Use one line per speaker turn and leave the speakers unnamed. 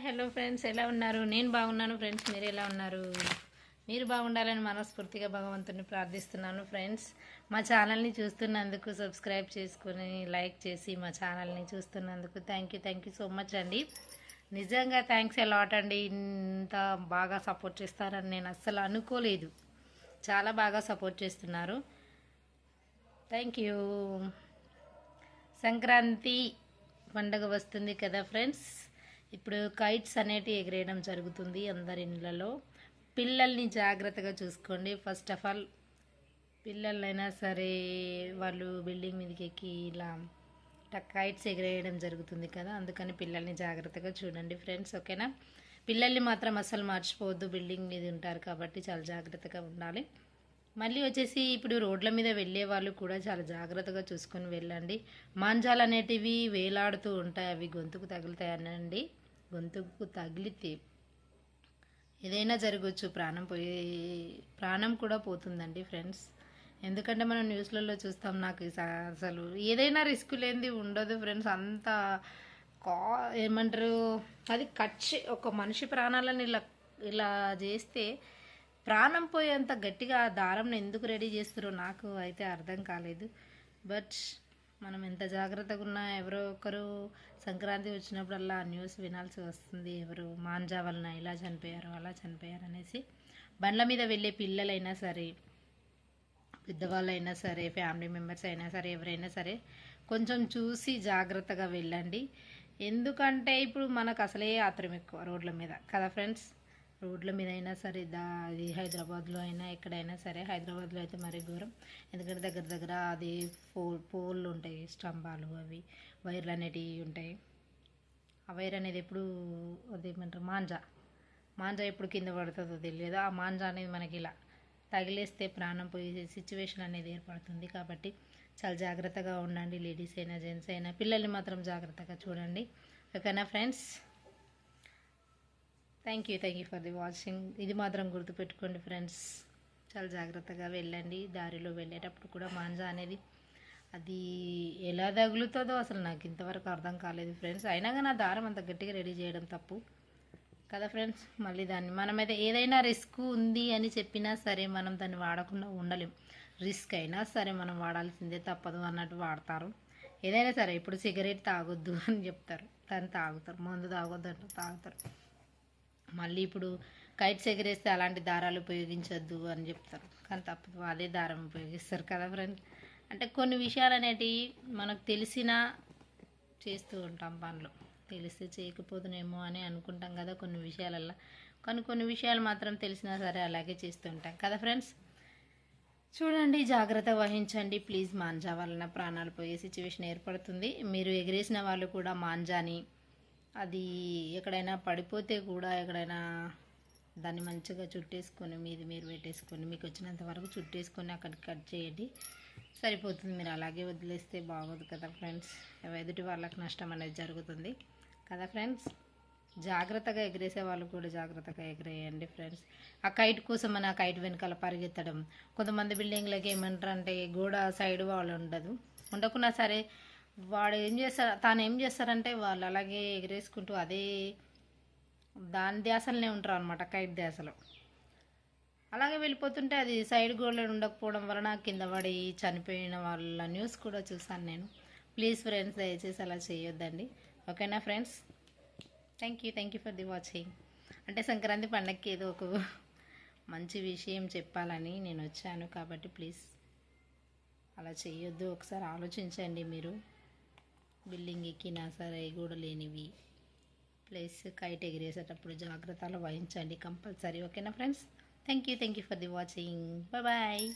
Hello friends, ఎలా ఉన్నారు? నేను బాగున్నాను ఫ్రెండ్స్. మీరు ఎలా ఉన్నారు? మీరు బాగుండాలని మనస్ఫూర్తిగా భగవంతుని ప్రార్థిస్తున్నాను ఫ్రెండ్స్. మా ఛానల్ని చూస్తున్నందుకు సబ్స్క్రైబ్ చేసుకుని లైక్ చేసి మా ఛానల్ని చూస్తున్నందుకు థ్యాంక్ యూ సో మచ్ అండి. నిజంగా థ్యాంక్స్ లాట్ అండి. ఇంత బాగా సపోర్ట్ చేస్తారని నేను అస్సలు అనుకోలేదు. చాలా బాగా సపోర్ట్ చేస్తున్నారు. Thank you. సంక్రాంతి పండగ వస్తుంది కదా ఫ్రెండ్స్. ఇప్పుడు కైట్స్ అనేటివి ఎగిరేయడం జరుగుతుంది అందరి ఇళ్ళలో. పిల్లల్ని జాగ్రత్తగా చూసుకోండి. ఫస్ట్ ఆఫ్ ఆల్ పిల్లలైనా సరే వాళ్ళు బిల్డింగ్ మీదకి ఎక్కి ఇలా కైట్స్ ఎగిరేయడం జరుగుతుంది కదా, అందుకని పిల్లల్ని జాగ్రత్తగా చూడండి ఫ్రెండ్స్, ఓకేనా? పిల్లల్ని మాత్రం అస్సలు మర్చిపోవద్దు. బిల్డింగ్ మీద ఉంటారు కాబట్టి చాలా జాగ్రత్తగా ఉండాలి. మళ్ళీ వచ్చేసి ఇప్పుడు రోడ్ల మీద వెళ్ళే వాళ్ళు కూడా చాలా జాగ్రత్తగా చూసుకొని వెళ్ళండి. మాంజాలు అనేటివి వేలాడుతూ ఉంటాయి, అవి గొంతుకు తగులుతాయనండి. గొంతుకు తగిలితే ఏదైనా జరగవచ్చు, ప్రాణం కూడా పోతుందండి ఫ్రెండ్స్. ఎందుకంటే మనం న్యూస్లలో చూస్తాం. నాకు అసలు ఏదైనా రిస్క్ లేనిది ఉండదు ఫ్రెండ్స్. అంత ఏమంటారు, అది ఒక మనిషి ప్రాణాలను ఇలా ఇలా చేస్తే ప్రాణం పోయేంత గట్టిగా దారంను ఎందుకు రెడీ చేస్తారో నాకు అయితే అర్థం కాలేదు. బట్ మనం ఎంత జాగ్రత్తగా ఉన్నా ఎవరో ఒకరు సంక్రాంతి వచ్చినప్పుడల్లా న్యూస్ వినాల్సి వస్తుంది. ఎవరు మాంజా వలన ఇలా చనిపోయారు అలా చనిపోయారు అనేసి. బండ్ల మీద వెళ్ళే పిల్లలైనా సరే, పెద్దవాళ్ళైనా సరే, ఫ్యామిలీ మెంబర్స్ అయినా సరే, ఎవరైనా సరే కొంచెం చూసి జాగ్రత్తగా వెళ్ళండి. ఎందుకంటే ఇప్పుడు మనకు అసలే ఆత్రం ఎక్కువ రోడ్ల మీద కదా ఫ్రెండ్స్. రోడ్ల మీద అయినా సరే, అది హైదరాబాద్లో అయినా ఎక్కడైనా సరే. హైదరాబాద్లో అయితే మరీ ఘోరం. ఎందుకంటే దగ్గర అది పోల్లు ఉంటాయి, స్తంభాలు, అవి వైర్లు అనేటివి ఉంటాయి. ఆ వైర్ అనేది ఎప్పుడు అదేమంటారు మాంజా ఎప్పుడు కింద పడుతుందో తెలియదు. ఆ మాంజా అనేది మనకి ఇలా తగిలేస్తే ప్రాణం పోయే సిచ్యువేషన్ అనేది ఏర్పడుతుంది. కాబట్టి చాలా జాగ్రత్తగా ఉండండి. లేడీస్ అయినా జెంట్స్ అయినా పిల్లల్ని మాత్రం జాగ్రత్తగా చూడండి, ఓకేనా friends? Thank you for the watching. ఇది మాత్రం గుర్తుపెట్టుకోండి ఫ్రెండ్స్, చాలా జాగ్రత్తగా వెళ్ళండి. దారిలో వెళ్ళేటప్పుడు కూడా మాంజా అనేది అది ఎలా తగులుతుందో అసలు నాకు ఇంతవరకు అర్థం కాలేదు ఫ్రెండ్స్. అయినా కానీ ఆ దారం అంత గట్టిగా రెడీ చేయడం తప్పు కదా ఫ్రెండ్స్. మళ్ళీ దాన్ని మనమైతే ఏదైనా రిస్క్ ఉంది అని చెప్పినా సరే మనం దాన్ని వాడకుండా ఉండలేం. రిస్క్ అయినా సరే మనం వాడాల్సిందే, తప్పదు అన్నట్టు వాడతారు. ఏదైనా సరే ఇప్పుడు సిగరెట్ తాగొద్దు అని చెప్తారు, దాన్ని తాగుతారు. మందు తాగొద్దు అంటే తాగుతారు. మళ్ళీ ఇప్పుడు కైట్స్ ఎగిరేస్తే అలాంటి దారాలు ఉపయోగించొద్దు అని చెప్తారు, కానీ తప్పదు, అదే దారం ఉపయోగిస్తారు కదా ఫ్రెండ్స్. అంటే కొన్ని విషయాలు అనేటివి మనకు తెలిసినా చేస్తూ ఉంటాం పనులు, తెలిసి చేయకపోతున్నామో అని అనుకుంటాం కదా కొన్ని విషయాలల్లో. కానీ కొన్ని విషయాలు మాత్రం తెలిసినా సరే అలాగే చేస్తూ ఉంటాం కదా ఫ్రెండ్స్. చూడండి, జాగ్రత్త వహించండి ప్లీజ్. మాంజా వలన ప్రాణాలు పోయే సిచ్యువేషన్ ఏర్పడుతుంది. మీరు ఎగిరేసిన వాళ్ళు కూడా మాంజాని అది ఎక్కడైనా పడిపోతే కూడా ఎక్కడైనా దాన్ని మంచిగా చుట్టేసుకొని మీది మీరు పెట్టేసుకొని మీకు వచ్చినంత వరకు చుట్టేసుకొని అక్కడికి కట్ చేయండి, సరిపోతుంది. మీరు అలాగే వదిలేస్తే బాగోదు కదా ఫ్రెండ్స్. ఎదుటి వాళ్ళకి నష్టం అనేది జరుగుతుంది కదా ఫ్రెండ్స్. జాగ్రత్తగా ఎగిరేసే వాళ్ళు కూడా జాగ్రత్తగా ఎగిరేయండి ఫ్రెండ్స్. ఆ కైట్ కోసం అని ఆ కైట్ వెనకాల పరిగెత్తడం. కొంతమంది బిల్డింగ్లకి ఏమంటారు అంటే గోడ సైడ్ వాళ్ళు ఉండకున్నా సరే తాను ఏం చేస్తారంటే వాళ్ళు అలాగే ఎగిరేసుకుంటూ అదే దాని ధ్యాసలనే ఉంటారు అనమాట, కైట్ ధ్యాసలో. అలాగే వెళ్ళిపోతుంటే అది సైడ్ గోడలు ఉండకపోవడం వలన కింద పడి చనిపోయిన వాళ్ళ న్యూస్ కూడా చూసాను నేను. ప్లీజ్ ఫ్రెండ్స్, దయచేసి అలా చేయొద్దండి, ఓకేనా friends? Thank you for the watching. అంటే సంక్రాంతి పండగకి ఏదో ఒక మంచి విషయం చెప్పాలని నేను వచ్చాను, కాబట్టి ప్లీజ్ అలా చేయొద్దు. ఒకసారి ఆలోచించండి మీరు. బిల్డింగ్ ఎక్కినా సరే కూడా లేనివి ప్లస్ కైట్ ఎగిరేసేటప్పుడు జాగ్రత్తలు వహించండి కంపల్సరీ, ఓకేనా friends? Thank you for the watching. Bye.